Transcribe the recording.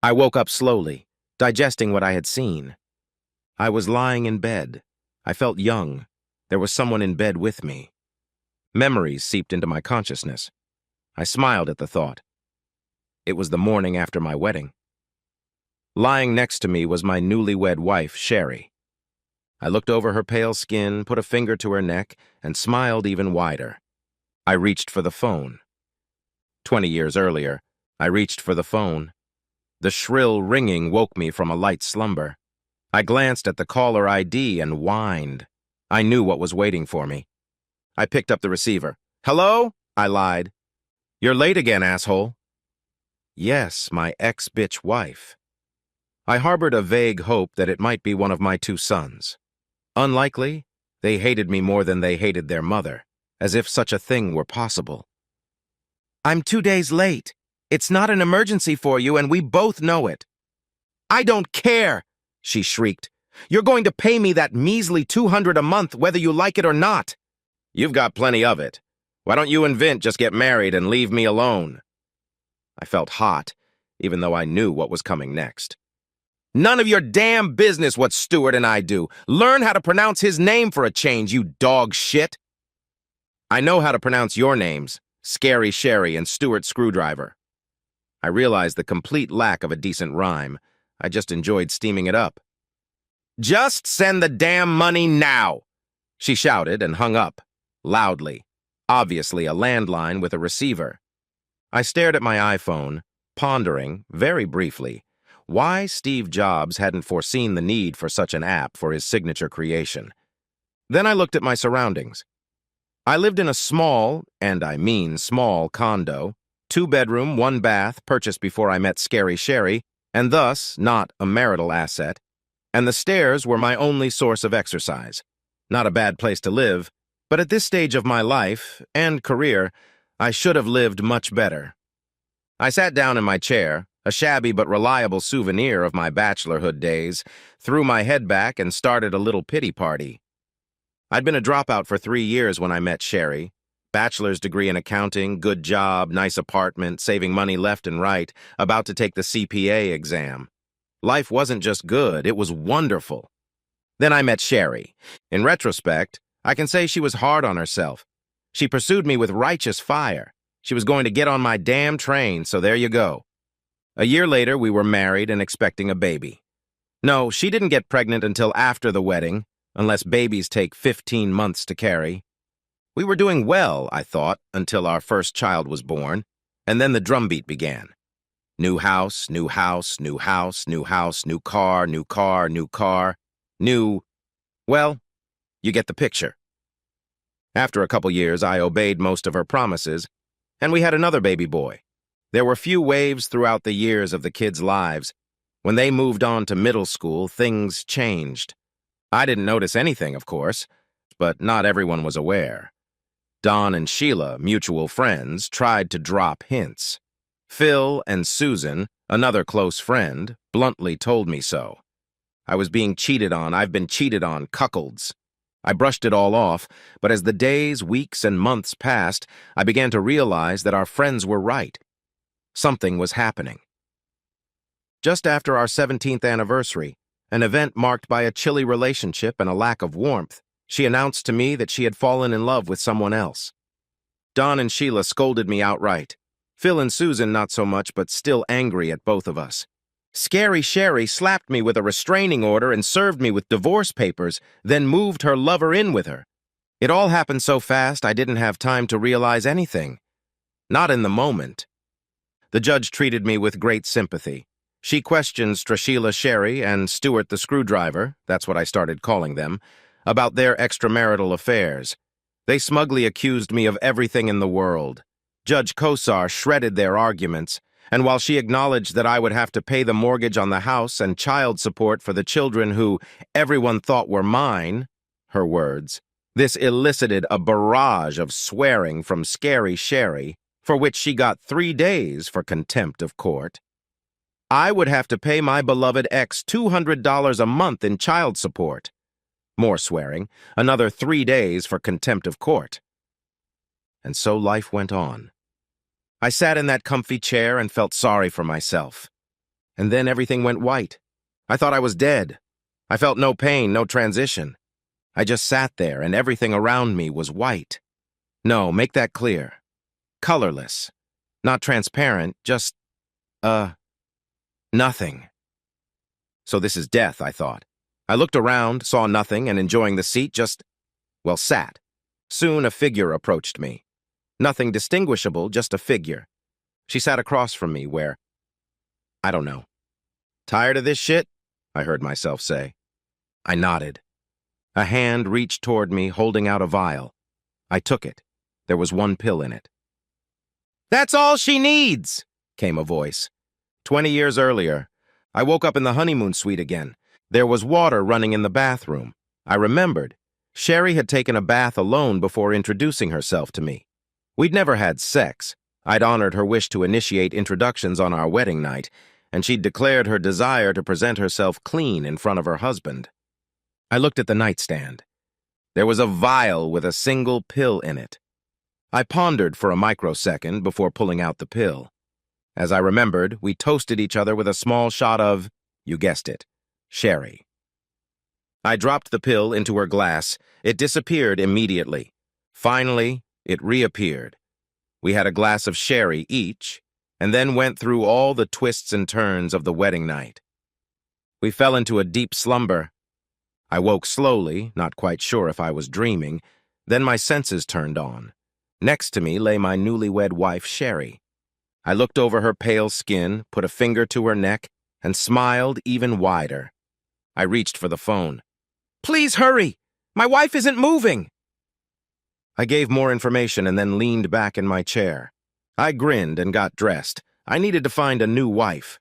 I woke up slowly, digesting what I had seen. I was lying in bed. I felt young. There was someone in bed with me. Memories seeped into my consciousness. I smiled at the thought. It was the morning after my wedding. Lying next to me was my newlywed wife, Sherry. I looked over her pale skin, put a finger to her neck, and smiled even wider. I reached for the phone. 20 years earlier, I reached for the phone. The shrill ringing woke me from a light slumber. I glanced at the caller ID and whined. I knew what was waiting for me. I picked up the receiver. "Hello?" I lied. "You're late again, asshole." Yes, my ex-bitch wife. I harbored a vague hope that it might be one of my two sons. Unlikely, they hated me more than they hated their mother, as if such a thing were possible. "I'm 2 days late. It's not an emergency for you, and we both know it." "I don't care," she shrieked. "You're going to pay me that measly $200 a month, whether you like it or not." "You've got plenty of it. Why don't you and Vint just get married and leave me alone?" I felt hot, even though I knew what was coming next. "None of your damn business what Stuart and I do. Learn how to pronounce his name for a change, you dog shit." "I know how to pronounce your names, Scary Sherry and Stuart Screwdriver." I realized the complete lack of a decent rhyme. I just enjoyed steaming it up. "Just send the damn money now," she shouted and hung up, loudly, obviously a landline with a receiver. I stared at my iPhone, pondering, very briefly, why Steve Jobs hadn't foreseen the need for such an app for his signature creation. Then I looked at my surroundings. I lived in a small, and I mean small, condo, 2-bedroom, 1-bath, purchased before I met Scary Sherry, and thus not a marital asset, and the stairs were my only source of exercise. Not a bad place to live, but at this stage of my life and career, I should have lived much better. I sat down in my chair, a shabby but reliable souvenir of my bachelorhood days, threw my head back and started a little pity party. I'd been a dropout for 3 years when I met Sherry. Bachelor's degree in accounting, good job, nice apartment, saving money left and right, about to take the CPA exam. Life wasn't just good, it was wonderful. Then I met Sherry. In retrospect, I can say she was hard on herself. She pursued me with righteous fire. She was going to get on my damn train, so there you go. A year later, we were married and expecting a baby. No, she didn't get pregnant until after the wedding, unless babies take 15 months to carry. We were doing well, I thought, until our first child was born, and then the drumbeat began. New house, new house, new house, new house, new car, new car, new car, new... Well, you get the picture. After a couple years, I obeyed most of her promises, and we had another baby boy. There were few waves throughout the years of the kids' lives. When they moved on to middle school, things changed. I didn't notice anything, of course, but not everyone was aware. Don and Sheila, mutual friends, tried to drop hints. Phil and Susan, another close friend, bluntly told me so. I was being cheated on. I've been cheated on, cuckolds. I brushed it all off, but as the days, weeks, and months passed, I began to realize that our friends were right. Something was happening. Just after our 17th anniversary, an event marked by a chilly relationship and a lack of warmth, she announced to me that she had fallen in love with someone else. Don and Sheila scolded me outright. Phil and Susan not so much, but still angry at both of us. Scary Sherry slapped me with a restraining order and served me with divorce papers, then moved her lover in with her. It all happened so fast I didn't have time to realize anything. Not in the moment. The judge treated me with great sympathy. She questioned Strashila Sherry and Stuart the Screwdriver, that's what I started calling them, about their extramarital affairs. They smugly accused me of everything in the world. Judge Kosar shredded their arguments, and while she acknowledged that I would have to pay the mortgage on the house and child support for the children who everyone thought were mine, her words, this elicited a barrage of swearing from Scary Sherry, for which she got 3 days for contempt of court. I would have to pay my beloved ex $200 a month in child support. More swearing, another 3 days for contempt of court. And so life went on. I sat in that comfy chair and felt sorry for myself. And then everything went white. I thought I was dead. I felt no pain, no transition. I just sat there, and everything around me was white. No, make that clear. Colorless. Not transparent, just, nothing. So this is death, I thought. I looked around, saw nothing, and enjoying the seat, sat. Soon a figure approached me. Nothing distinguishable, just a figure. She sat across from me where, I don't know. Tired of this shit? I heard myself say. I nodded. A hand reached toward me, holding out a vial. I took it. There was one pill in it. "That's all she needs," came a voice. 20 years earlier, I woke up in the honeymoon suite again. There was water running in the bathroom. I remembered. Sherry had taken a bath alone before introducing herself to me. We'd never had sex. I'd honored her wish to initiate introductions on our wedding night, and she'd declared her desire to present herself clean in front of her husband. I looked at the nightstand. There was a vial with a single pill in it. I pondered for a microsecond before pulling out the pill. As I remembered, we toasted each other with a small shot of, you guessed it, sherry. I dropped the pill into her glass. It disappeared immediately. Finally, it reappeared. We had a glass of sherry each, and then went through all the twists and turns of the wedding night. We fell into a deep slumber. I woke slowly, not quite sure if I was dreaming. Then my senses turned on. Next to me lay my newlywed wife, Sherry. I looked over her pale skin, put a finger to her neck, and smiled even wider. I reached for the phone. "Please hurry! My wife isn't moving!" I gave more information and then leaned back in my chair. I grinned and got dressed. I needed to find a new wife.